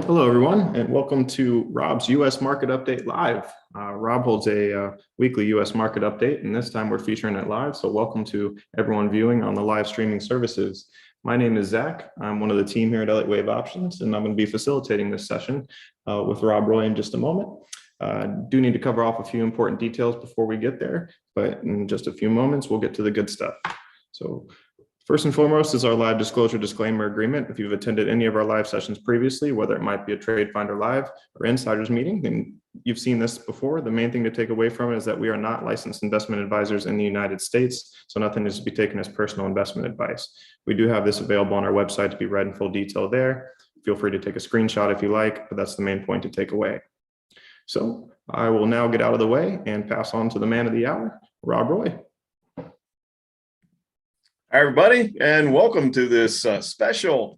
Hello, everyone, and welcome to Rob's U.S. Market Update Live. Rob holds a weekly U.S. market update, and this time we're featuring it live. So welcome to everyone viewing on the live streaming services. My name is Zach. I'm one of the team here at Elliott Wave Options, and I'm going to be facilitating this session with Rob Roy in just a moment. Do need to cover off a few important details before we get there, but in just a few moments, we'll get to the good stuff. So first and foremost is our live disclosure disclaimer agreement. If you've attended any of our live sessions previously, whether it might be a Trade Finder Live or Insiders meeting, and you've seen this before, the main thing to take away from it is that we are not licensed investment advisors in the United States, so nothing is to be taken as personal investment advice. We do have this available on our website to be read in full detail there. Feel free to take a screenshot if you like, but that's the main point to take away. So I will now get out of the way and pass on to the man of the hour, Rob Roy. Hi, everybody, and welcome to this special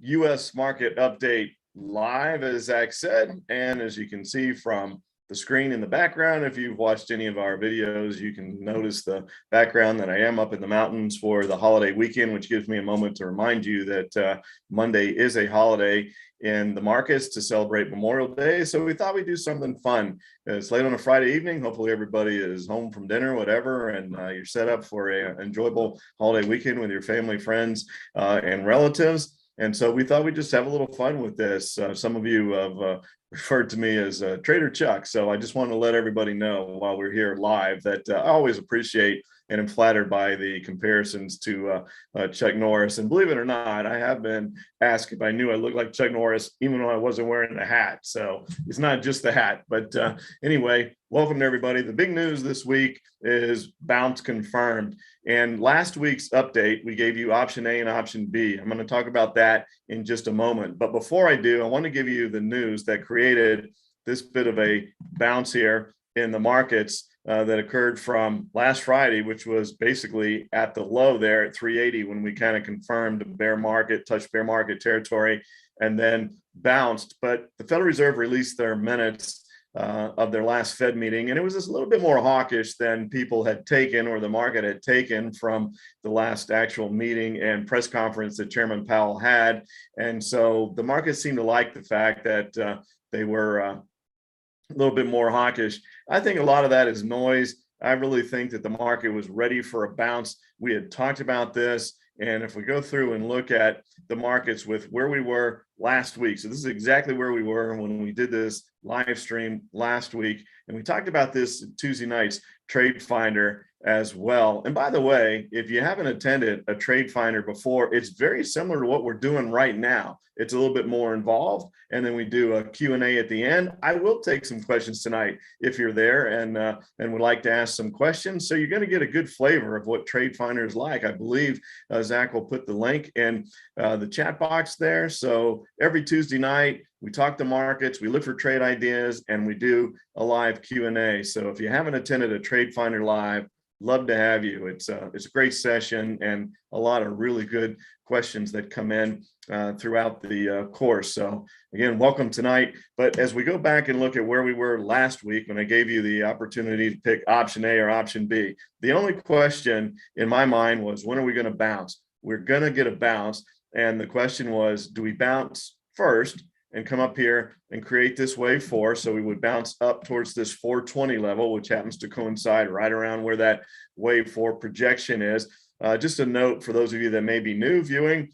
U.S. market update live, as Zach said. And as you can see from the screen in the background, if you've watched any of our videos, you can notice the background that I am up in the mountains for the holiday weekend, which gives me a moment to remind you that Monday is a holiday in the markets to celebrate Memorial Day. So we thought we'd do something fun. It's late on a Friday evening. Hopefully everybody is home from dinner, whatever, and you're set up for an enjoyable holiday weekend with your family, friends, and relatives. And so we thought we'd just have a little fun with this. Some of you have referred to me as Trader Chuck. So I just want to let everybody know while we're here live that I always appreciate and am flattered by the comparisons to Chuck Norris. And believe it or not, I have been asked if I knew I looked like Chuck Norris, even though I wasn't wearing a hat. So it's not just the hat. But anyway, welcome to everybody. The big news this week is bounce confirmed. And last week's update, we gave you option A and option B. I'm going to talk about that in just a moment. But before I do, I want to give you the news that created this bit of a bounce here in the markets that occurred from last Friday, which was basically at the low there at 380 when we kind of confirmed the bear market, touched bear market territory, and then bounced. But the Federal Reserve released their minutes of their last Fed meeting, and it was just a little bit more hawkish than people had taken or the market had taken from the last actual meeting and press conference that Chairman Powell had. And so the market seemed to like the fact that they were a little bit more hawkish. I think a lot of that is noise. I really think that the market was ready for a bounce. We had talked about this. And if we go through and look at the markets with where we were last week, so this is exactly where we were when we did this live stream last week. And we talked about this Tuesday night's Trade Finder as well. And by the way, if you haven't attended a Trade Finder before, it's very similar to what we're doing right now. It's a little bit more involved. And then we do a Q&A at the end. I will take some questions tonight if you're there and would like to ask some questions. So you're going to get a good flavor of what Trade Finder is like. I believe Zach will put the link in the chat box there. So every Tuesday night, we talk the markets, we look for trade ideas, and we do a live Q&A. So if you haven't attended a Trade Finder Live, love to have you. It's a great session and a lot of really good questions that come in throughout the course. So again, welcome tonight. But as we go back and look at where we were last week, when I gave you the opportunity to pick option A or option B, the only question in my mind was, when are we going to bounce? We're going to get a bounce. And the question was, do we bounce first and come up here and create this wave 4? So we would bounce up towards this 420 level, which happens to coincide right around where that wave 4 projection is. Just a note for those of you that may be new viewing,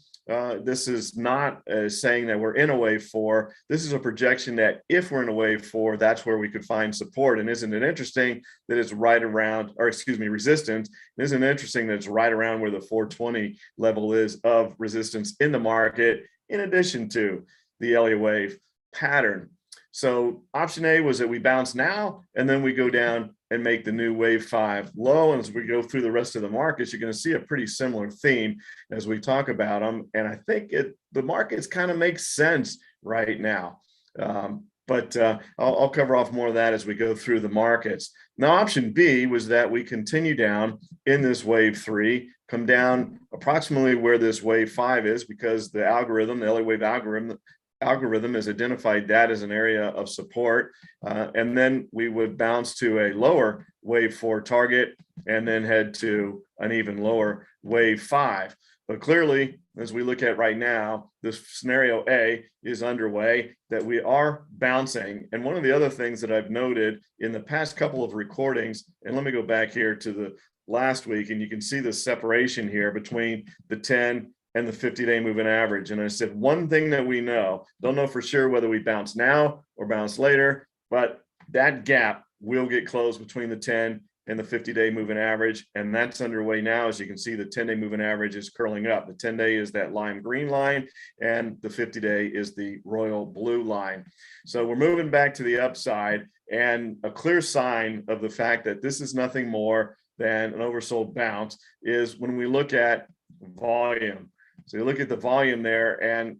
this is not saying that we're in a wave 4. This is a projection that if we're in a wave 4, that's where we could find support. And isn't it interesting that it's right around, or excuse me, resistance? Isn't it interesting that it's right around where the 420 level is of resistance in the market, in addition to the Elliott wave pattern? So option A was that we bounce now, and then we go down and make the new wave 5 low. And as we go through the rest of the markets, you're going to see a pretty similar theme as we talk about them. And I think the markets kind of make sense right now. But I'll cover off more of that as we go through the markets. Now, option B was that we continue down in this wave 3, come down approximately where this wave 5 is, because the algorithm, the Elliott wave algorithm, algorithm has identified that as an area of support. And then we would bounce to a lower wave 4 target and then head to an even lower wave 5. But clearly, as we look at right now, this scenario A is underway, that we are bouncing. And one of the other things that I've noted in the past couple of recordings, and let me go back here to the last week, and you can see the separation here between the 10 and the 50-day moving average. And I said, one thing that we know, don't know for sure whether we bounce now or bounce later, but that gap will get closed between the 10 and the 50-day moving average. And that's underway now. As you can see, the 10-day moving average is curling up. The 10-day is that lime green line, and the 50-day is the royal blue line. So we're moving back to the upside, and a clear sign of the fact that this is nothing more than an oversold bounce is when we look at volume. So you look at the volume there, and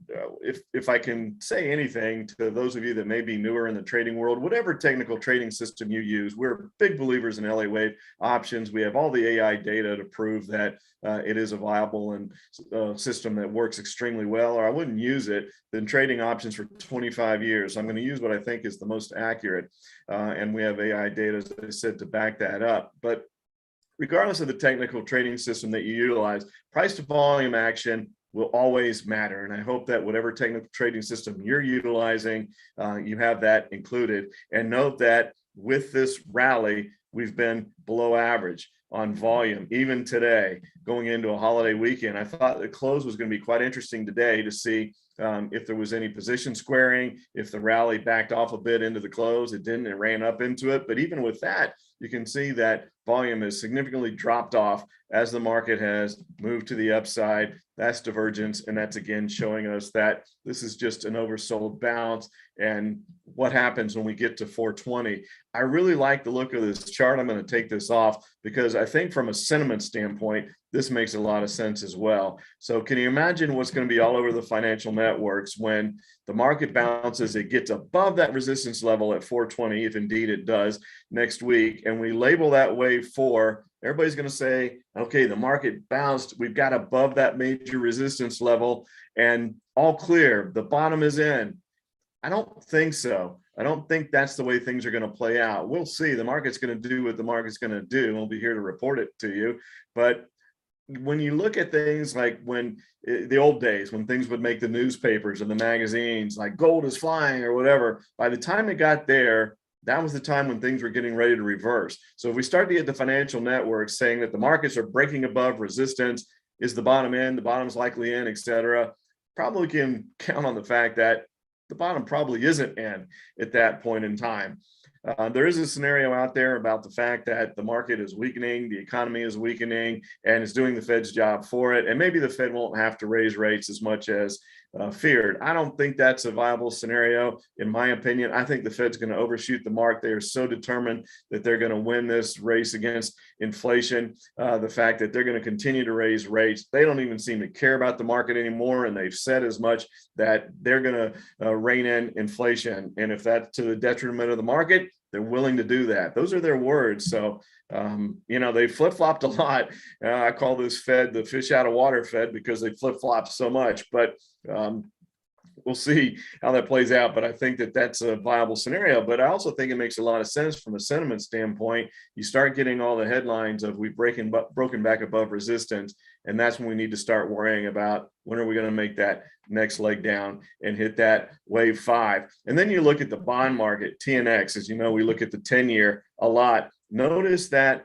if I can say anything to those of you that may be newer in the trading world, whatever technical trading system you use, we're big believers in LA Wave options. We have all the AI data to prove that it is a viable and system that works extremely well, or I wouldn't use it. Been trading options for 25 years. I'm going to use what I think is the most accurate, and we have AI data, as I said, to back that up. But regardless of the technical trading system that you utilize, price to volume action will always matter. And I hope that whatever technical trading system you're utilizing, you have that included. And note that with this rally, we've been below average on volume, even today, going into a holiday weekend. I thought the close was going to be quite interesting today to see if there was any position squaring, if the rally backed off a bit into the close. It didn't, it ran up into it. But even with that, you can see that volume has significantly dropped off as the market has moved to the upside. That's divergence, and that's again showing us that this is just an oversold bounce. And what happens when we get to 420? I really like the look of this chart. I'm going to take this off because I think from a sentiment standpoint, this makes a lot of sense as well. So can you imagine what's going to be all over the financial networks when the market bounces, it gets above that resistance level at 420, if indeed it does next week, and we label that wave 4, everybody's going to say, okay, the market bounced, we've got above that major resistance level and all clear, the bottom is in. I don't think so. I don't think that's the way things are going to play out. We'll see. The market's going to do what the market's going to do. We'll be here to report it to you. But when you look at things like when the old days, when things would make the newspapers and the magazines, like gold is flying or whatever, by the time it got there, that was the time when things were getting ready to reverse. So if we start to get the financial networks saying that the markets are breaking above resistance, is the bottom in, the bottom's likely in, et cetera, probably can count on the fact that the bottom probably isn't in at that point in time. There is a scenario out there about the fact that the market is weakening, the economy is weakening, and it's doing the Fed's job for it. And maybe the Fed won't have to raise rates as much as feared. I don't think that's a viable scenario, in my opinion. I think the Fed's going to overshoot the mark. They are so determined that they're going to win this race against inflation. The fact that they're going to continue to raise rates, they don't even seem to care about the market anymore. And they've said as much that they're going to rein in inflation. And if that's to the detriment of the market, they're willing to do that. Those are their words. So, they flip-flopped a lot. I call this Fed the fish out of water Fed because they flip-flop so much. But we'll see how that plays out. But I think that that's a viable scenario. But I also think it makes a lot of sense from a sentiment standpoint. You start getting all the headlines of we've broken back above resistance. And that's when we need to start worrying about when are we going to make that next leg down and hit that wave 5. And then you look at the bond market, TNX. As you know, we look at the 10-year a lot. Notice that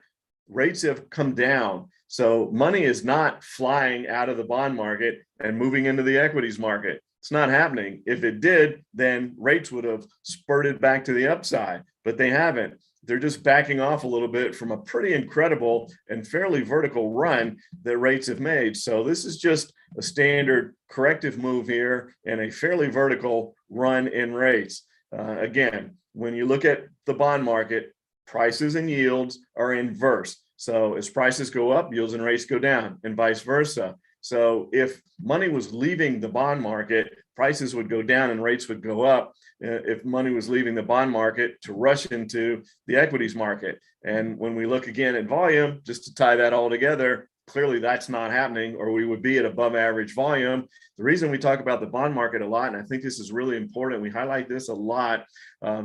rates have come down. So money is not flying out of the bond market and moving into the equities market. It's not happening. If it did, then rates would have spurted back to the upside, but they haven't. They're just backing off a little bit from a pretty incredible and fairly vertical run that rates have made. So this is just a standard corrective move here and a fairly vertical run in rates. Again, when you look at the bond market, prices and yields are inverse. So as prices go up, yields and rates go down, and vice versa. So if money was leaving the bond market, prices would go down and rates would go up. If money was leaving the bond market to rush into the equities market. And when we look again at volume, just to tie that all together, clearly that's not happening, or we would be at above average volume. The reason we talk about the bond market a lot, and I think this is really important, we highlight this a lot,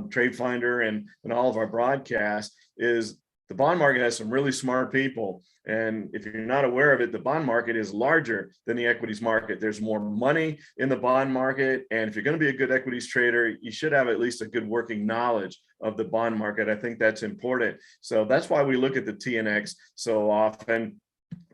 Trade Finder and all of our broadcasts, is the bond market has some really smart people. And if you're not aware of it, the bond market is larger than the equities market. There's more money in the bond market. And if you're going to be a good equities trader, you should have at least a good working knowledge of the bond market. I think that's important. So that's why we look at the TNX so often.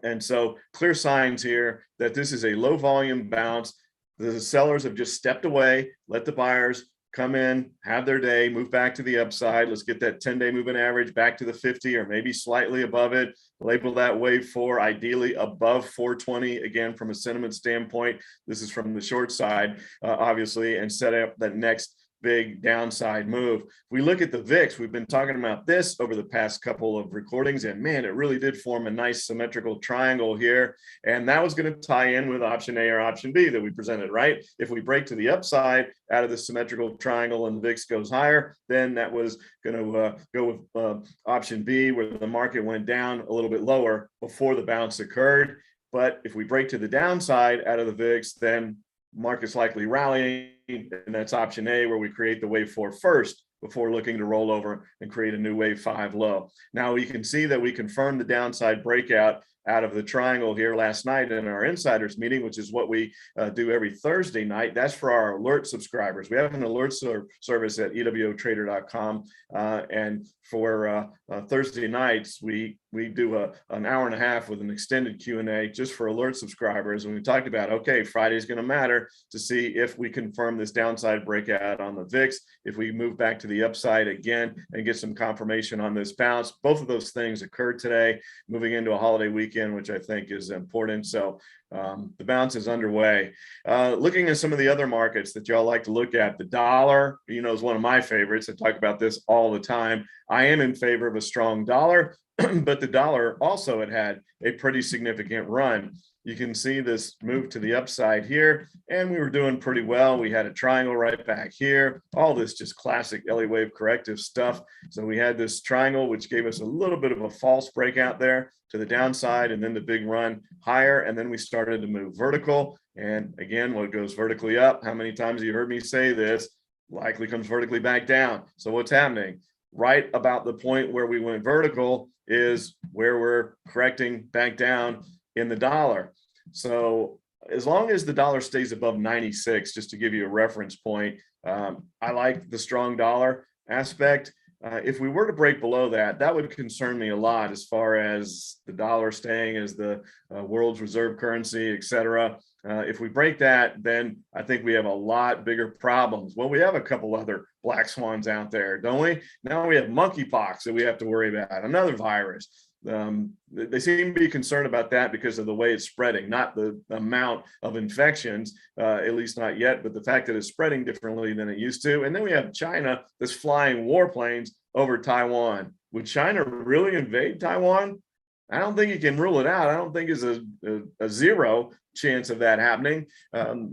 And so clear signs here that this is a low volume bounce. The sellers have just stepped away, let the buyers come in, have their day, move back to the upside. Let's get that 10-day moving average back to the 50 or maybe slightly above it. Label that wave 4, ideally above 420. Again, from a sentiment standpoint, this is from the short side, obviously, and set up that next big downside move. If we look at the VIX, we've been talking about this over the past couple of recordings, and man, it really did form a nice symmetrical triangle here. And that was going to tie in with option A or option B that we presented, right? If we break to the upside out of the symmetrical triangle and the VIX goes higher, then that was going to go with option B, where the market went down a little bit lower before the bounce occurred. But if we break to the downside out of the VIX, then market's likely rallying, and that's option A, where we create the wave 4 first before looking to roll over and create a new wave 5 low. Now we can see that we confirmed the downside breakout out of the triangle here last night in our insiders meeting, which is what we do every Thursday night. That's for our alert subscribers. We have an alert service at ewotrader.com, and for Thursday nights we do an hour and a half with an extended Q&A just for alert subscribers. And we talked about, okay, Friday's going to matter to see if we confirm this downside breakout on the VIX, if we move back to the upside again and get some confirmation on this bounce. Both of those things occurred today, moving into a holiday weekend, which I think is important. So the bounce is underway. Looking at some of the other markets that y'all like to look at, the dollar, is one of my favorites. I talk about this all the time. I am in favor of a strong dollar, but the dollar also had a pretty significant run. You can see this move to the upside here, and we were doing pretty well. We had a triangle right back here. All this just classic Elliott wave corrective stuff. So we had this triangle, which gave us a little bit of a false breakout there to the downside, and then the big run higher. And then we started to move vertical. And again, what goes vertically up, how many times have you heard me say this, likely comes vertically back down. So what's happening? Right about the point where we went vertical is where we're correcting back down in the dollar. So as long as the dollar stays above 96, just to give you a reference point, I like the strong dollar aspect. If we were to break below that, that would concern me a lot as far as the dollar staying as the world's reserve currency, et cetera. If we break that, then I think we have a lot bigger problems. Well, we have a couple other black swans out there, don't we? Now we have monkeypox that we have to worry about, another virus. They seem to be concerned about that because of the way it's spreading, not the amount of infections, at least not yet, but the fact that it's spreading differently than it used to. And then we have China that's flying warplanes over Taiwan. Would China really invade Taiwan? I don't think you can rule it out. I don't think it's a zero chance of that happening.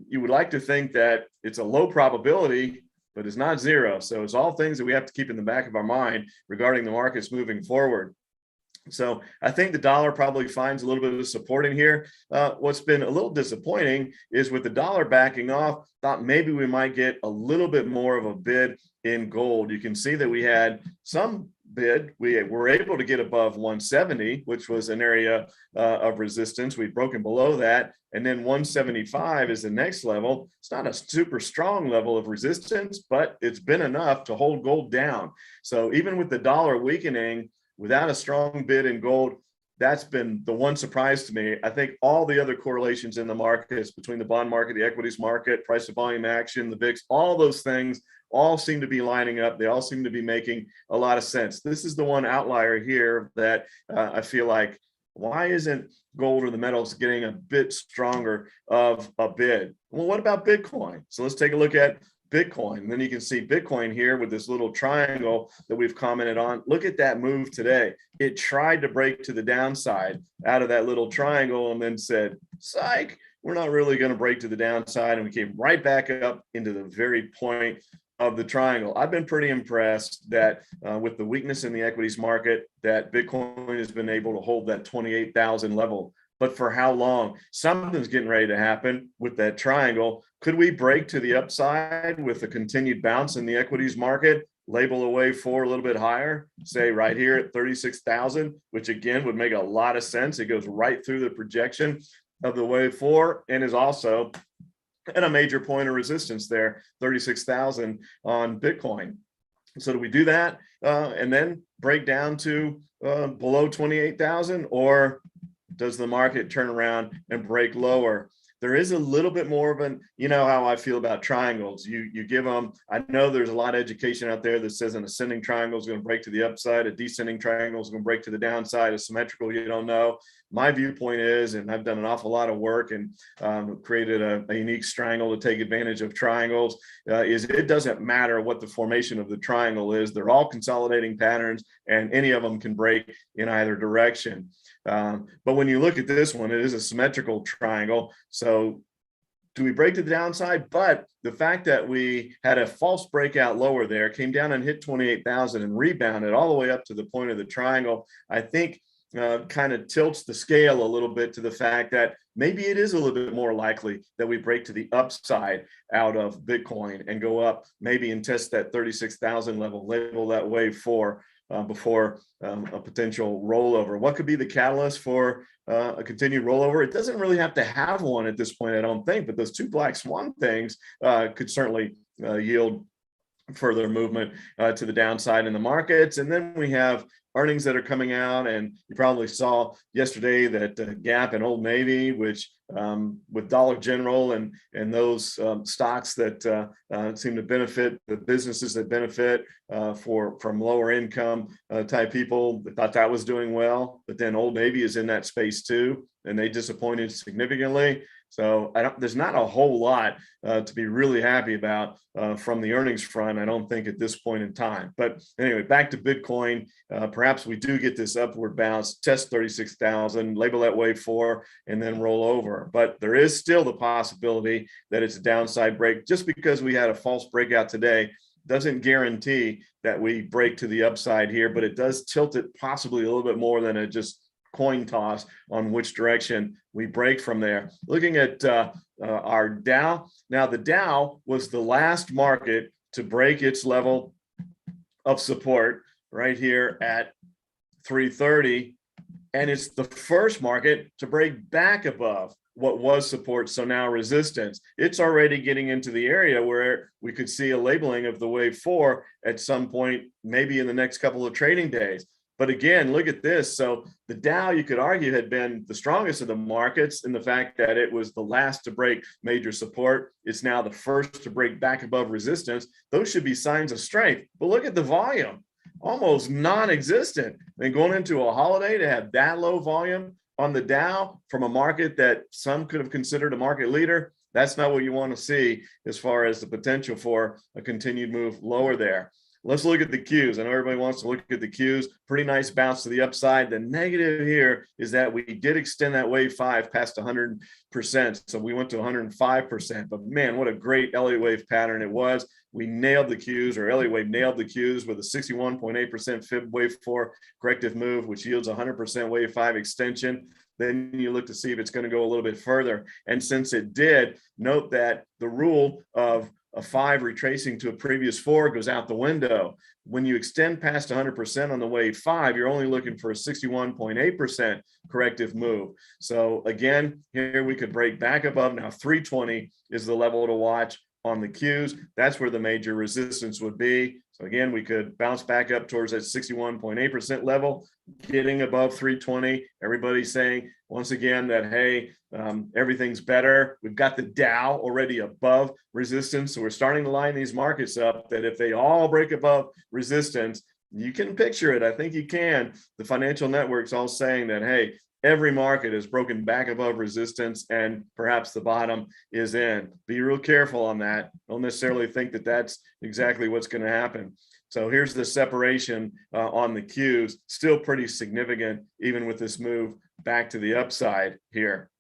You would like to think that it's a low probability, but it's not zero. So it's all things that we have to keep in the back of our mind regarding the markets moving forward. So I think the dollar probably finds a little bit of support in here. What's been a little disappointing is with the dollar backing off, thought maybe we might get a little bit more of a bid in gold. You can see that we had some bid. We were able to get above 170, which was an area of resistance. We'd broken below that. And then 175 is the next level. It's not a super strong level of resistance, but it's been enough to hold gold down. So even with the dollar weakening, without a strong bid in gold, that's been the one surprise to me. I think all the other correlations in the markets between the bond market, the equities market, price of volume action, the VIX, all those things all seem to be lining up. They all seem to be making a lot of sense. This is the one outlier here that I feel like, why isn't gold or the metals getting a bit stronger of a bid? Well, what about Bitcoin? So let's take a look at Bitcoin. And then you can see Bitcoin here with this little triangle that we've commented on. Look at that move today. It tried to break to the downside out of that little triangle and then said, psych, we're not really going to break to the downside. And we came right back up into the very point of the triangle. I've been pretty impressed that with the weakness in the equities market, that Bitcoin has been able to hold that 28,000 level but for how long? Something's getting ready to happen with that triangle. Could we break to the upside with a continued bounce in the equities market? Label a wave 4 a little bit higher, say right here at 36,000, which again would make a lot of sense. It goes right through the projection of the wave 4 and is also at a major point of resistance there, 36,000 on Bitcoin. So do we do that and then break down to below 28,000, or does the market turn around and break lower? There is a little bit more of an, you know how I feel about triangles. You give them, I know there's a lot of education out there that says an ascending triangle is going to break to the upside, a descending triangle is going to break to the downside, a symmetrical, you don't know. My viewpoint is, and I've done an awful lot of work and created a unique triangle to take advantage of triangles, is it doesn't matter what the formation of the triangle is. They're all consolidating patterns and any of them can break in either direction. But when you look at this one, it is a symmetrical triangle. So do we break to the downside? But the fact that we had a false breakout lower there, came down and hit 28,000 and rebounded all the way up to the point of the triangle, I think kind of tilts the scale a little bit to the fact that maybe it is a little bit more likely that we break to the upside out of Bitcoin and go up maybe and test that 36,000 level, label that wave 4 before a potential rollover. What could be the catalyst for a continued rollover? It doesn't really have to have one at this point, I don't think, but those two black swan things could certainly yield further movement to the downside in the markets. And then we have earnings that are coming out, and you probably saw yesterday that Gap and Old Navy, which with Dollar General and those stocks that seem to benefit the businesses that benefit from lower income type people, they thought that was doing well. But then Old Navy is in that space too, and they disappointed significantly. So there's not a whole lot to be really happy about from the earnings front, I don't think, at this point in time. But anyway, back to Bitcoin. Perhaps we do get this upward bounce, test 36,000, label that wave 4, and then roll over. But there is still the possibility that it's a downside break. Just because we had a false breakout today doesn't guarantee that we break to the upside here, but it does tilt it possibly a little bit more than a just coin toss on which direction we break from there. Looking at our Dow. Now, the Dow was the last market to break its level of support right here at 330. And it's the first market to break back above what was support, so now resistance. It's already getting into the area where we could see a labeling of the wave 4 at some point, maybe in the next couple of trading days. But again, look at this. So the Dow, you could argue, had been the strongest of the markets in the fact that it was the last to break major support. It's now the first to break back above resistance. Those should be signs of strength. But look at the volume, almost non-existent. And going into a holiday to have that low volume on the Dow from a market that some could have considered a market leader, that's not what you want to see as far as the potential for a continued move lower there. Let's look at the Qs. I know everybody wants to look at the Qs. Pretty nice bounce to the upside. The negative here is that we did extend that wave 5 past 100%. So we went to 105%. But man, what a great Elliott wave pattern it was. We nailed the Qs, or Elliott wave nailed the Qs with a 61.8% fib wave 4 corrective move, which yields 100% wave 5 extension. Then you look to see if it's going to go a little bit further. And since it did, note that the rule of a 5 retracing to a previous 4 goes out the window. When you extend past 100% on the wave 5, you're only looking for a 61.8% corrective move. So again, here we could break back above. Now 320 is the level to watch on the Qs. That's where the major resistance would be. So again, we could bounce back up towards that 61.8% level, getting above 320. Everybody's saying once again that, hey, everything's better. We've got the Dow already above resistance. So we're starting to line these markets up that if they all break above resistance, you can picture it. I think you can. The financial network's all saying that, hey, every market has broken back above resistance and perhaps the bottom is in. Be real careful on that. Don't necessarily think that that's exactly what's going to happen. So here's the separation on the Qs, still pretty significant, even with this move back to the upside here.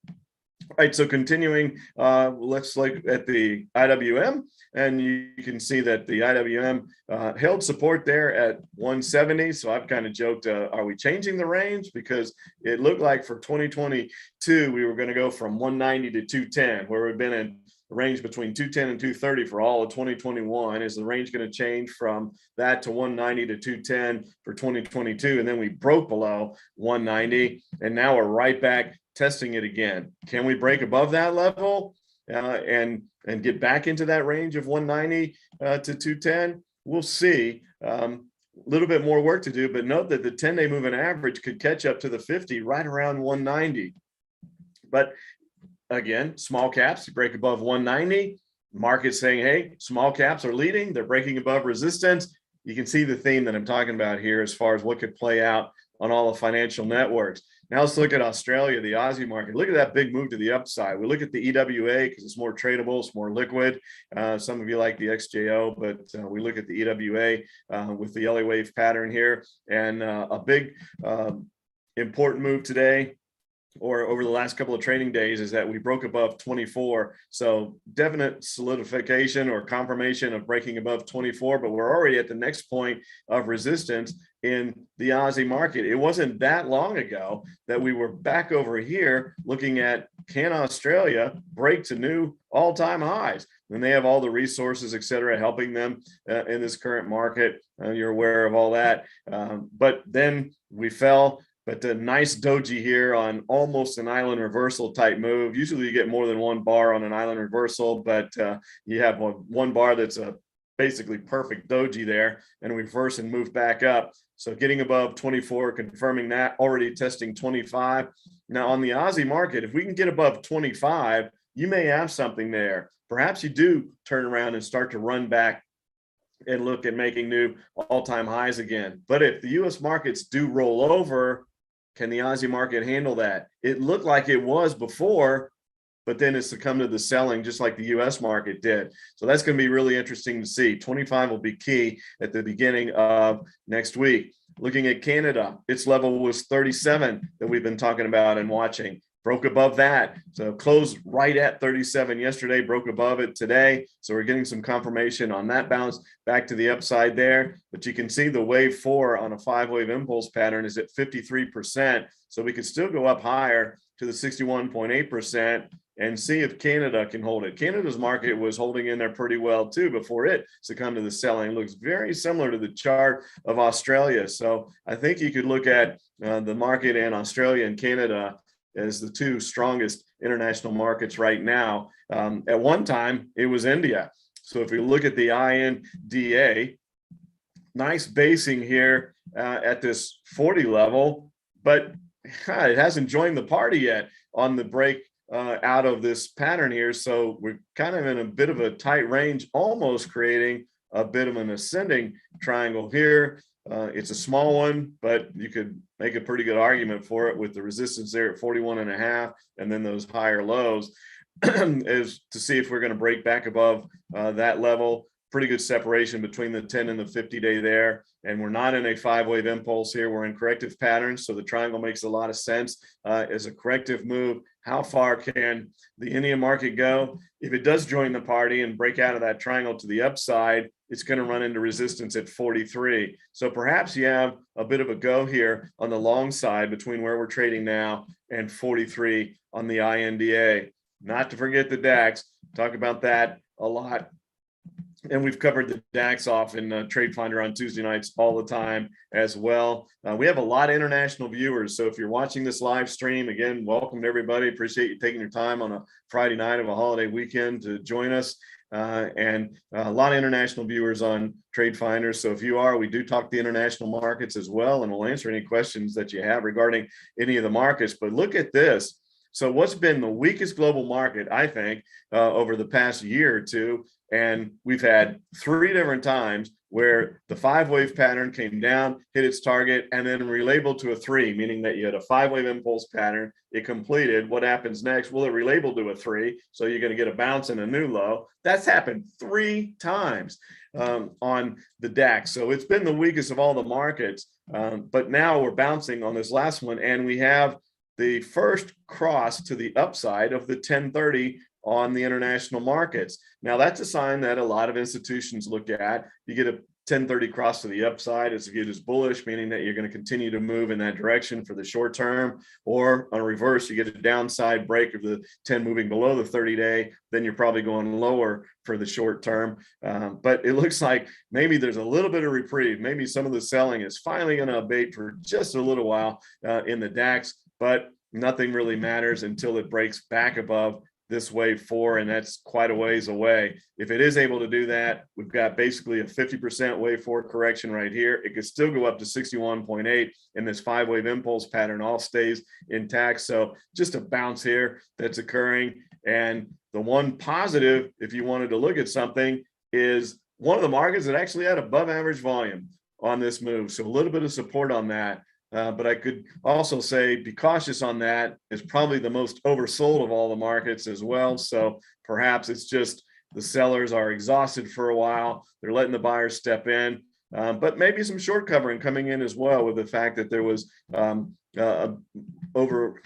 All right, so continuing, let's look at the IWM, and you can see that the IWM held support there at 170. So I've kind of joked, are we changing the range? Because it looked like for 2022, we were going to go from 190 to 210, where we've been in the range between 210 and 230 for all of 2021. Is the range going to change from that to 190 to 210 for 2022? And then we broke below 190, and now we're right back testing it again. Can we break above that level and get back into that range of 190 to 210? We'll see. A little bit more work to do, but note that the 10-day moving average could catch up to the 50 right around 190. But again, small caps break above 190. Market saying, hey, small caps are leading. They're breaking above resistance. You can see the theme that I'm talking about here as far as what could play out on all the financial networks. Now let's look at Australia, the Aussie market. Look at that big move to the upside. We look at the EWA because it's more tradable, it's more liquid. Some of you like the XJO, but we look at the EWA with the Elliott wave pattern here. And a big important move today, or over the last couple of trading days, is that we broke above 24. So definite solidification or confirmation of breaking above 24, but we're already at the next point of resistance in the Aussie market. It wasn't that long ago that we were back over here looking at, can Australia break to new all-time highs? And they have all the resources, et cetera, helping them in this current market. You're aware of all that. But then we fell. But a nice doji here on almost an island reversal type move. Usually you get more than one bar on an island reversal, but you have one bar that's a basically perfect doji there, and we reverse and move back up. So getting above 24, confirming that, already testing 25. Now on the Aussie market, if we can get above 25, you may have something there. Perhaps you do turn around and start to run back and look at making new all-time highs again. But if the US markets do roll over, can the Aussie market handle that? It looked like it was before, but then it's succumbed to the selling just like the US market did. So that's going to be really interesting to see. 25 will be key at the beginning of next week. Looking at Canada, its level was 37 that we've been talking about and watching. Broke above that. So closed right at 37 yesterday, broke above it today. So we're getting some confirmation on that bounce back to the upside there. But you can see the wave 4 on a 5-wave impulse pattern is at 53%. So we could still go up higher to the 61.8% and see if Canada can hold it. Canada's market was holding in there pretty well too before it succumbed to the selling. It looks very similar to the chart of Australia. So I think you could look at the market in Australia and Canada as the two strongest international markets right now. At one time, it was India. So if we look at the INDA, nice basing here at this 40 level, but it hasn't joined the party yet on the break out of this pattern here. So we're kind of in a bit of a tight range, almost creating a bit of an ascending triangle here. It's a small one, but you could make a pretty good argument for it with the resistance there at 41.5 and then those higher lows is to see if we're going to break back above that level. Pretty good separation between the 10 and the 50-day there. And we're not in a 5-wave impulse here. We're in corrective patterns. So the triangle makes a lot of sense as a corrective move. How far can the Indian market go? If it does join the party and break out of that triangle to the upside, it's going to run into resistance at 43. So perhaps you have a bit of a go here on the long side between where we're trading now and 43 on the INDA. Not to forget the DAX. Talk about that a lot. And we've covered the DAX off in Trade Finder on Tuesday nights all the time as well. We have a lot of international viewers. So if you're watching this live stream, again, welcome to everybody. Appreciate you taking your time on a Friday night of a holiday weekend to join us. And a lot of international viewers on Trade Finder. So if you are, we do talk the international markets as well, and we'll answer any questions that you have regarding any of the markets. But look at this. So what's been the weakest global market, I think, over the past year or two? And we've had 3 different times where the 5-wave pattern came down, hit its target, and then relabeled to a 3, meaning that you had a 5-wave impulse pattern. It completed. What happens next? Well, it relabeled to a 3, so you're going to get a bounce and a new low. That's happened 3 times on the DAX. So it's been the weakest of all the markets. But now we're bouncing on this last one, and we have the first cross to the upside of the 1030 on the international markets. Now, that's a sign that a lot of institutions look at. You get a 1030 cross to the upside, it's viewed as bullish, meaning that you're going to continue to move in that direction for the short term, or on reverse, you get a downside break of the 10 moving below the 30-day, then you're probably going lower for the short term. But it looks like maybe there's a little bit of reprieve. Maybe some of the selling is finally going to abate for just a little while in the DAX, but nothing really matters until it breaks back above this wave 4, and that's quite a ways away. If it is able to do that, we've got basically a 50% wave 4 correction right here. It could still go up to 61.8, and this 5-wave impulse pattern all stays intact. So just a bounce here that's occurring. And the one positive, if you wanted to look at something, is one of the markets that actually had above average volume on this move. So a little bit of support on that. But I could also say be cautious on that. It's probably the most oversold of all the markets as well. So perhaps it's just the sellers are exhausted for a while. They're letting the buyers step in, but maybe some short covering coming in as well with the fact that there was over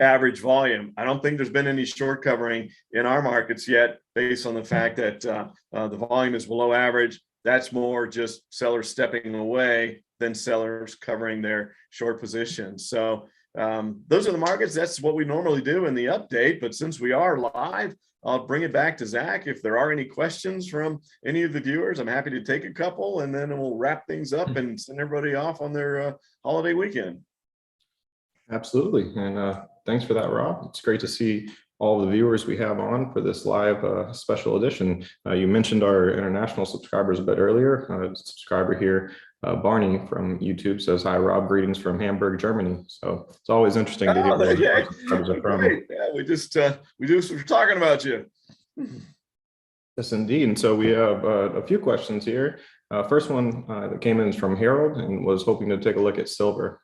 average volume. I don't think there's been any short covering in our markets yet based on the fact that the volume is below average. That's more just sellers stepping away than sellers covering their short positions. So those are the markets. That's what we normally do in the update. But since we are live, I'll bring it back to Zach. If there are any questions from any of the viewers, I'm happy to take a couple, and then we'll wrap things up and send everybody off on their holiday weekend. Absolutely. And thanks for that, Rob. It's great to see all the viewers we have on for this live special edition. You mentioned our international subscribers a bit earlier. A subscriber here, Barney from YouTube, says, "Hi, Rob, greetings from Hamburg, Germany." So it's always interesting to hear where our subscribers are from. Great. Yeah, we do we're talking about you. Yes, indeed. And so we have a few questions here. First one that came in is from Harold and was hoping to take a look at silver.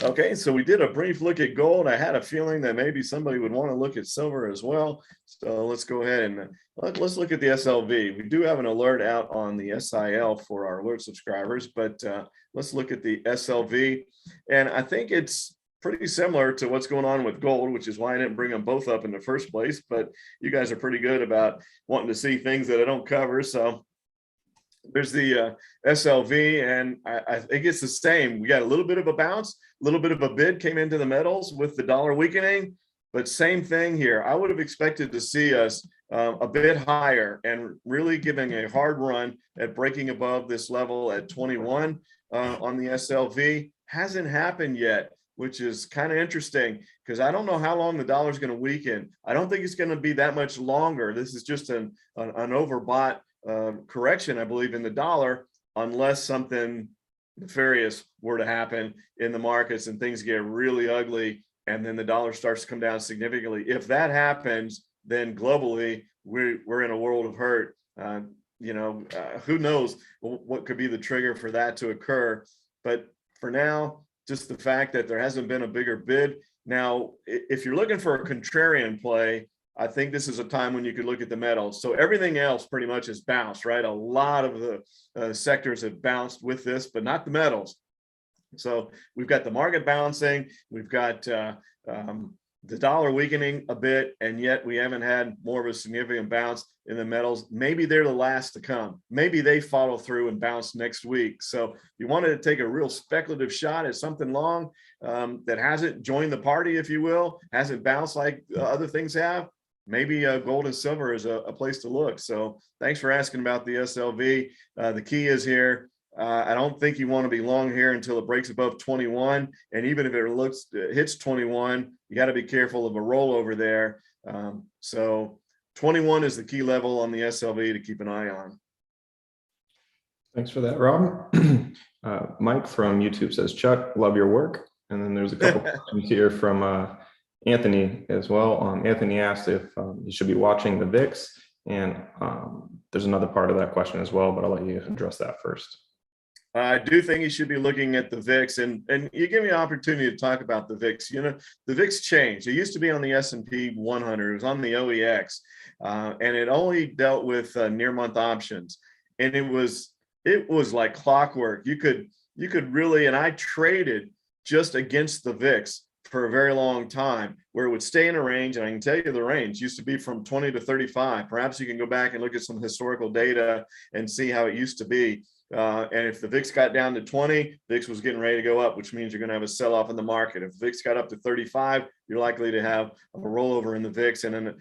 Okay, so we did a brief look at gold. I had a feeling that maybe somebody would want to look at silver as well. So let's go ahead and let's look at the SLV. We do have an alert out on the SIL for our alert subscribers, but let's look at the SLV. And I think it's pretty similar to what's going on with gold, which is why I didn't bring them both up in the first place. But you guys are pretty good about wanting to see things that I don't cover. So there's the SLV, and I think it's the same. We got a little bit of a bounce, a little bit of a bid came into the metals with the dollar weakening, but same thing here. I would have expected to see us a bit higher and really giving a hard run at breaking above this level at 21 on the SLV. Hasn't happened yet, which is kind of interesting because I don't know how long the dollar is going to weaken. I don't think it's going to be that much longer. This is just an overbought correction, I believe, in the dollar, unless something nefarious were to happen in the markets and things get really ugly and then the dollar starts to come down significantly. If that happens, then globally we're in a world of hurt. Who knows what could be the trigger for that to occur. But for now, just the fact that there hasn't been a bigger bid. Now, if you're looking for a contrarian play, I think this is a time when you could look at the metals. So everything else pretty much has bounced, right? A lot of the sectors have bounced with this, but not the metals. So we've got the market bouncing, we've got the dollar weakening a bit, and yet we haven't had more of a significant bounce in the metals. Maybe they're the last to come. Maybe they follow through and bounce next week. So if you wanted to take a real speculative shot at something long that hasn't joined the party, if you will, hasn't bounced like other things have, maybe gold and silver is a place to look. So thanks for asking about the SLV. The key is here. I don't think you want to be long here until it breaks above 21. And even if it hits 21, you got to be careful of a rollover there. So 21 is the key level on the SLV to keep an eye on. Thanks for that, Rob. Mike from YouTube says, "Chuck, love your work." And then there's a couple questions here from Anthony as well. Anthony asked if you should be watching the VIX, and there's another part of that question as well, but I'll let you address that first. I do think you should be looking at the VIX, and you give me an opportunity to talk about the VIX. You know, the VIX changed. It used to be on the S&P 100. It was on the OEX, and it only dealt with near month options, and it was like clockwork. You could really, and I traded just against the VIX for a very long time, where it would stay in a range. And I can tell you the range used to be from 20 to 35. Perhaps you can go back and look at some historical data and see how it used to be. And if the VIX got down to 20, VIX was getting ready to go up, which means you're going to have a sell-off in the market. If VIX got up to 35, you're likely to have a rollover in the VIX and then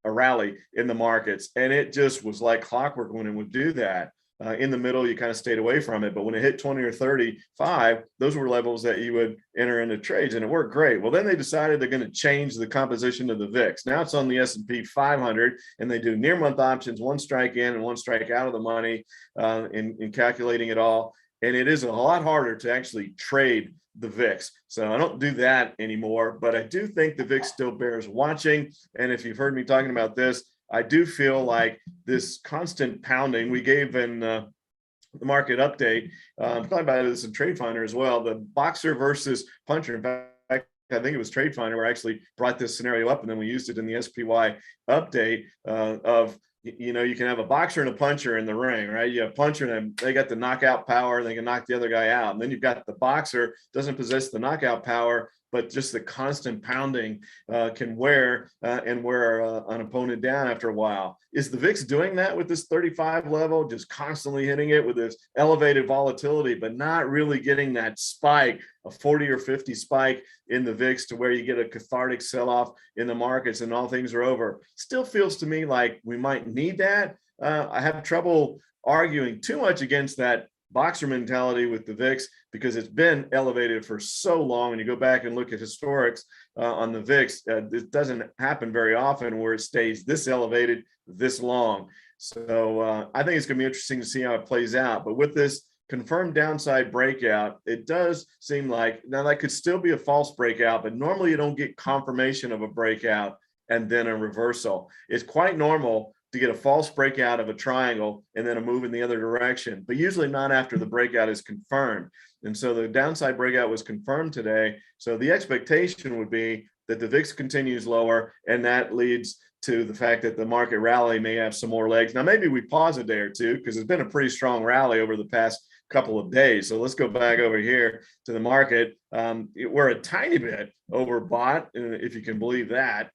a rally in the markets. And it just was like clockwork when it would do that. In the middle, you kind of stayed away from it. But when it hit 20 or 35, those were levels that you would enter into trades, and it worked great. Well, then they decided they're going to change the composition of the VIX. Now it's on the S&P 500, and they do near month options, one strike in and one strike out of the money in calculating it all. And it is a lot harder to actually trade the VIX. So I don't do that anymore, but I do think the VIX still bears watching. And if you've heard me talking about this, I do feel like this constant pounding we gave in the market update, I'm talking about this in Trade Finder as well, the boxer versus puncher. In fact, I think it was Trade Finder where I actually brought this scenario up, and then we used it in the SPY update of, you know, you can have a boxer and a puncher in the ring, right? You have a puncher and they got the knockout power, and they can knock the other guy out. And then you've got the boxer, doesn't possess the knockout power, but just the constant pounding can wear an opponent down after a while. Is the VIX doing that with this 35 level, just constantly hitting it with this elevated volatility, but not really getting that spike, a 40 or 50 spike in the VIX to where you get a cathartic sell-off in the markets and all things are over? Still feels to me like we might need that. I have trouble arguing too much against that boxer mentality with the VIX because it's been elevated for so long. And you go back and look at historics on the VIX, it doesn't happen very often where it stays this elevated this long. So I think it's going to be interesting to see how it plays out. But with this confirmed downside breakout, it does seem like, now that could still be a false breakout, but normally you don't get confirmation of a breakout and then a reversal. It's quite normal to get a false breakout of a triangle and then a move in the other direction, but usually not after the breakout is confirmed. And so the downside breakout was confirmed today. So the expectation would be that the VIX continues lower, and that leads to the fact that the market rally may have some more legs. Now, maybe we pause a day or two because it's been a pretty strong rally over the past couple of days. So let's go back over here to the market. We're a tiny bit overbought, if you can believe that,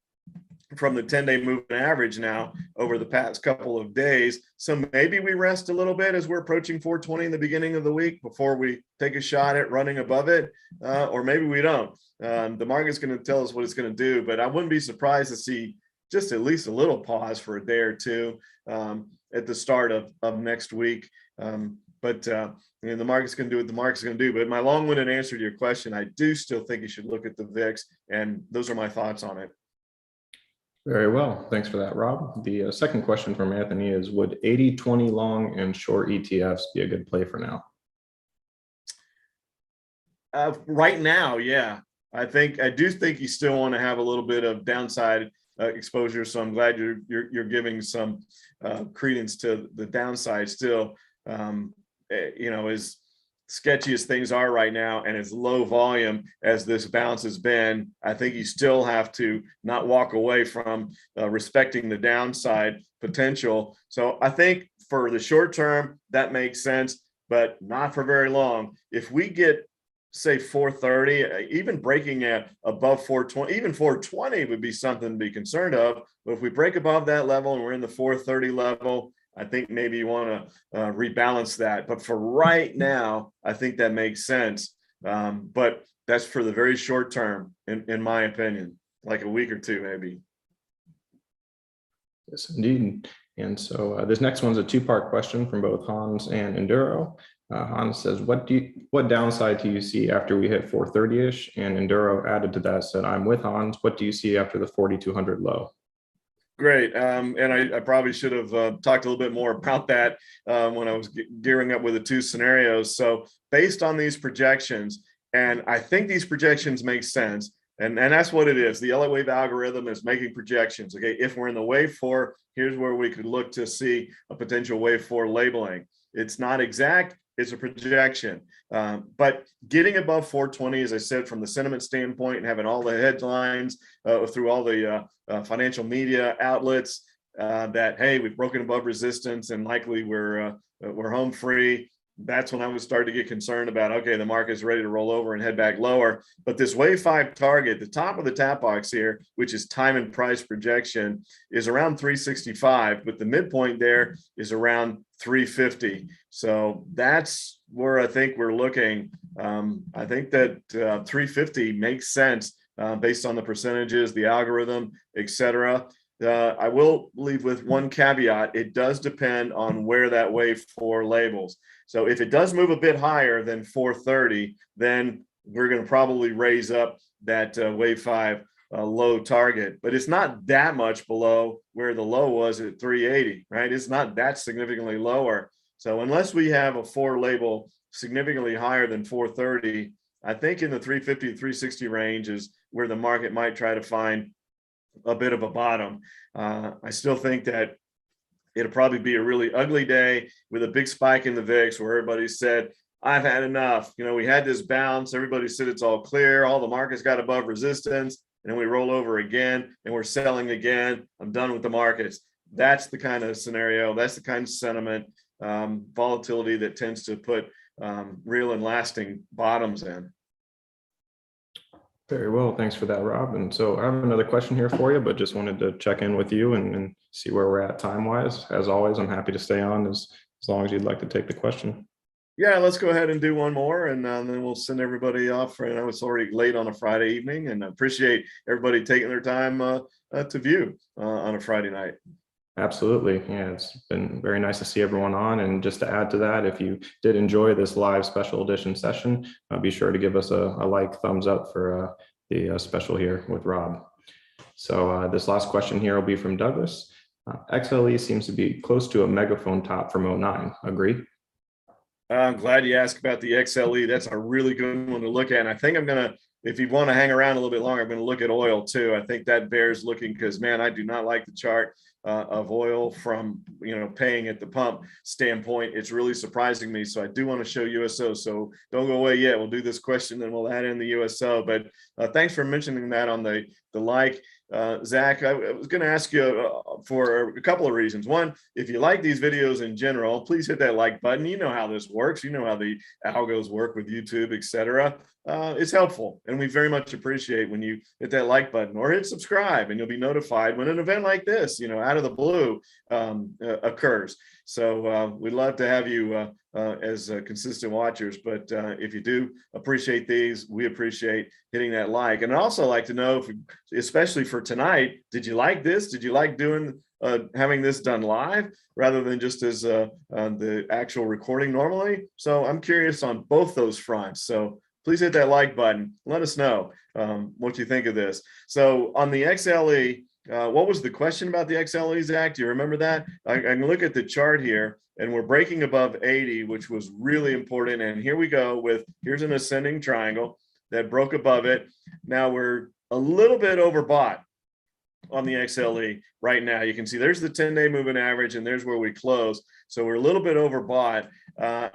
from the 10-day moving average now over the past couple of days. So maybe we rest a little bit as we're approaching 420 in the beginning of the week before we take a shot at running above it, or maybe we don't. The market's going to tell us what it's going to do, but I wouldn't be surprised to see just at least a little pause for a day or two at the start of next week. But the market's going to do what the market's going to do. But my long-winded answer to your question, I do still think you should look at the VIX, and those are my thoughts on it. Very well. Thanks for that, Rob. The second question from Anthony is, would 80-20 long and short ETFs be a good play for now? Right now, yeah. I do think you still want to have a little bit of downside exposure. So I'm glad you're giving some credence to the downside still. As sketchy as things are right now and as low volume as this bounce has been, I think you still have to not walk away from respecting the downside potential. So I think for the short term, that makes sense, but not for very long. If we get, say, 430, even breaking at above 420, even 420 would be something to be concerned of. But if we break above that level and we're in the 430 level, I think maybe you want to rebalance that. But for right now, I think that makes sense. But that's for the very short term, in my opinion, like a week or two, maybe. Yes, indeed. And so this next one's a two-part question from both Hans and Enduro. Hans says, what downside do you see after we hit 430-ish? And Enduro added to that, said, I'm with Hans. What do you see after the 4,200 low? Great. And I probably should have talked a little bit more about that when I was gearing up with the two scenarios. So based on these projections, and I think these projections make sense, and that's what it is. The Elliott wave algorithm is making projections. Okay, if we're in the wave 4, here's where we could look to see a potential wave 4 labeling. It's not exact. It's a projection. But getting above 420, as I said, from the sentiment standpoint and having all the headlines through all the financial media outlets that, hey, we've broken above resistance and likely we're home free. that's when I was starting to get concerned about, okay, the market's ready to roll over and head back lower. But this wave 5 target, the top of the tap box here, which is time and price projection, is around 365, but the midpoint there is around 350. So that's where I think we're looking. I think that 350 makes sense based on the percentages, the algorithm, etc. I will leave with one caveat. It does depend on where that wave 4 labels. So if it does move a bit higher than 430, then we're going to probably raise up that wave 5 low target. But it's not that much below where the low was at 380, right? It's not that significantly lower. So unless we have a 4 label significantly higher than 430, I think in the 350 to 360 range is where the market might try to find a bit of a bottom. I still think that it'll probably be a really ugly day with a big spike in the VIX where everybody said, I've had enough. You know, we had this bounce. Everybody said it's all clear. All the markets got above resistance. And then we roll over again and we're selling again. I'm done with the markets. That's the kind of scenario. That's the kind of sentiment, volatility that tends to put real and lasting bottoms in. Very well. Thanks for that, Rob. And so I have another question here for you, but just wanted to check in with you and see where we're at time-wise. As always, I'm happy to stay on as long as you'd like to take the question. Yeah, let's go ahead and do one more, and then we'll send everybody off. I know it's already late on a Friday evening, and I appreciate everybody taking their time to view on a Friday night. Absolutely. Yeah, it's been very nice to see everyone on. And just to add to that, if you did enjoy this live special edition session, be sure to give us a like, thumbs up for the special here with Rob. So this last question here will be from Douglas. XLE seems to be close to a megaphone top from '09. Agree? I'm glad you asked about the XLE. That's a really good one to look at. And I think I'm going to, if you want to hang around a little bit longer, I'm going to look at oil too. I think that bears looking because, man, I do not like the chart of oil from, paying at the pump standpoint. It's really surprising me. So I do want to show USO. So don't go away yet. We'll do this question, then we'll add in the USO. But thanks for mentioning that on the like. Zach, I was going to ask you for a couple of reasons. One, if you like these videos in general, please hit that like button. You know how this works. You know how the algos work with YouTube, etc. It's helpful, and we very much appreciate when you hit that like button or hit subscribe, and you'll be notified when an event like this, out of the blue, occurs. So we'd love to have you as consistent watchers. But if you do appreciate these, we appreciate hitting that like. And I'd also like to know, especially for tonight, did you like this? Did you like doing having this done live rather than just as the actual recording normally? So I'm curious on both those fronts. So please hit that like button. Let us know what you think of this. So on the XLE, what was the question about the XLE, Zach? Do you remember that? I can look at the chart here, and we're breaking above 80, which was really important. And here we go here's an ascending triangle that broke above it. Now we're a little bit overbought on the XLE right now. You can see there's the 10-day moving average, and there's where we close. So we're a little bit overbought. I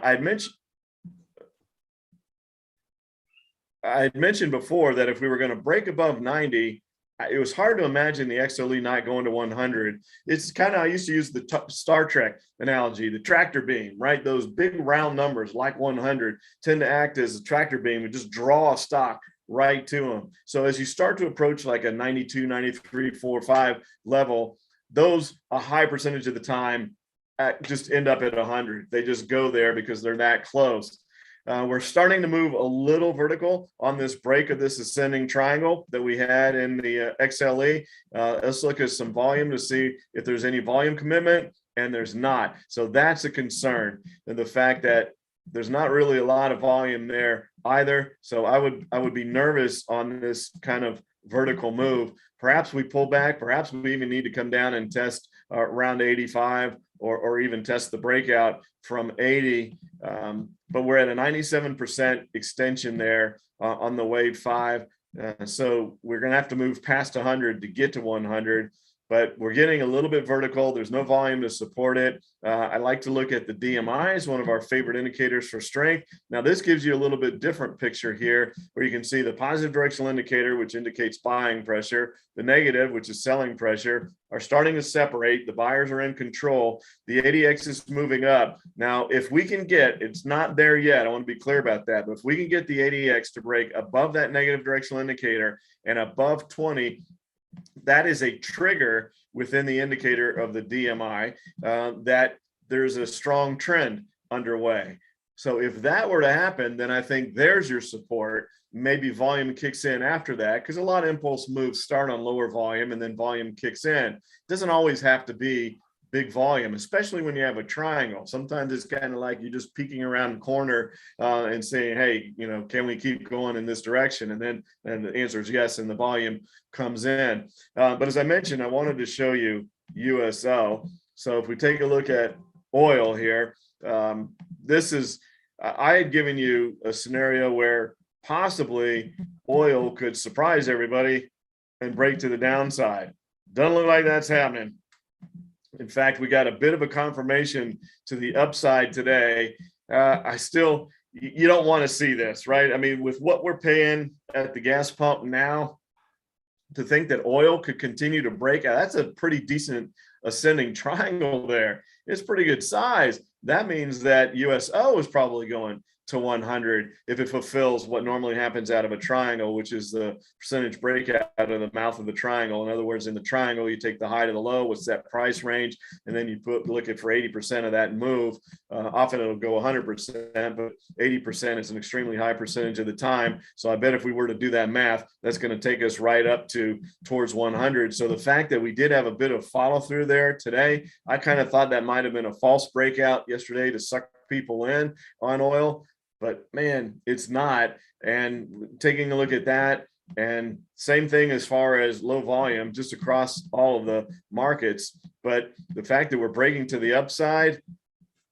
had mentioned before that if we were going to break above 90, it was hard to imagine the XLE not going to 100. It's kind of, I used to use the Star Trek analogy, the tractor beam, right? Those big round numbers like 100 tend to act as a tractor beam and just draw a stock right to them. So as you start to approach like a 92, 93, 4, 5 level, those a high percentage of the time just end up at 100. They just go there because they're that close. We're starting to move a little vertical on this break of this ascending triangle that we had in the XLE. Let's look at some volume to see if there's any volume commitment, and there's not. So that's a concern, and the fact that there's not really a lot of volume there either. So I would be nervous on this kind of vertical move. Perhaps we pull back. Perhaps we even need to come down and test around 85 or even test the breakout from 80. But we're at a 97% extension there on the wave 5. So we're going to have to move past 100 to get to 100. but we're getting a little bit vertical. There's no volume to support it. I like to look at the DMIs, one of our favorite indicators for strength. Now, this gives you a little bit different picture here, where you can see the positive directional indicator, which indicates buying pressure, the negative, which is selling pressure, are starting to separate. The buyers are in control. The ADX is moving up. Now, if we can get, it's not there yet, I want to be clear about that, but if we can get the ADX to break above that negative directional indicator and above 20, that is a trigger within the indicator of the DMI that there's a strong trend underway. So if that were to happen, then I think there's your support. Maybe volume kicks in after that, because a lot of impulse moves start on lower volume and then volume kicks in. It doesn't always have to be big volume, especially when you have a triangle. Sometimes it's kind of like you're just peeking around the corner and saying, hey, can we keep going in this direction? And the answer is yes, and the volume comes in. But as I mentioned, I wanted to show you USO. So if we take a look at oil here, this is, I had given you a scenario where possibly oil could surprise everybody and break to the downside. Doesn't look like that's happening. In fact, we got a bit of a confirmation to the upside today. You don't want to see this, right? I mean, with what we're paying at the gas pump now, to think that oil could continue to break out, that's a pretty decent ascending triangle there. It's pretty good size. That means that USO is probably going to 100 if it fulfills what normally happens out of a triangle, which is the percentage breakout of the mouth of the triangle. In other words, in the triangle, you take the high to the low, what's that price range, and then you look at for 80% of that move. Often it'll go 100%, but 80% is an extremely high percentage of the time. So I bet if we were to do that math, that's going to take us right up towards 100. So the fact that we did have a bit of follow through there today, I kind of thought that might have been a false breakout yesterday to suck people in on oil. But man, it's not. And taking a look at that, and same thing as far as low volume, just across all of the markets. But the fact that we're breaking to the upside,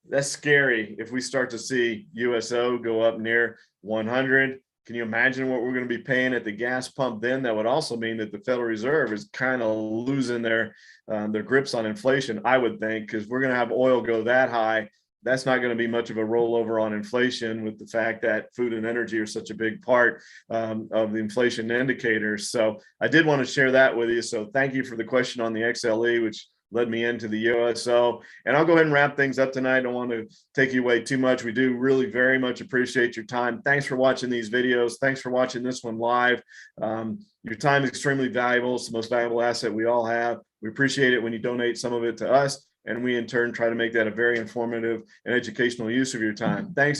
that's scary. If we start to see USO go up near 100, can you imagine what we're going to be paying at the gas pump then? That would also mean that the Federal Reserve is kind of losing their grips on inflation, I would think, because we're going to have oil go that high. That's not going to be much of a rollover on inflation, with the fact that food and energy are such a big part of the inflation indicators. So I did want to share that with you. So thank you for the question on the XLE, which led me into the USO. And I'll go ahead and wrap things up tonight. I don't want to take you away too much. We do really very much appreciate your time. Thanks for watching these videos. Thanks for watching this one live. Your time is extremely valuable. It's the most valuable asset we all have. We appreciate it when you donate some of it to us, and we in turn try to make that a very informative and educational use of your time. Thanks.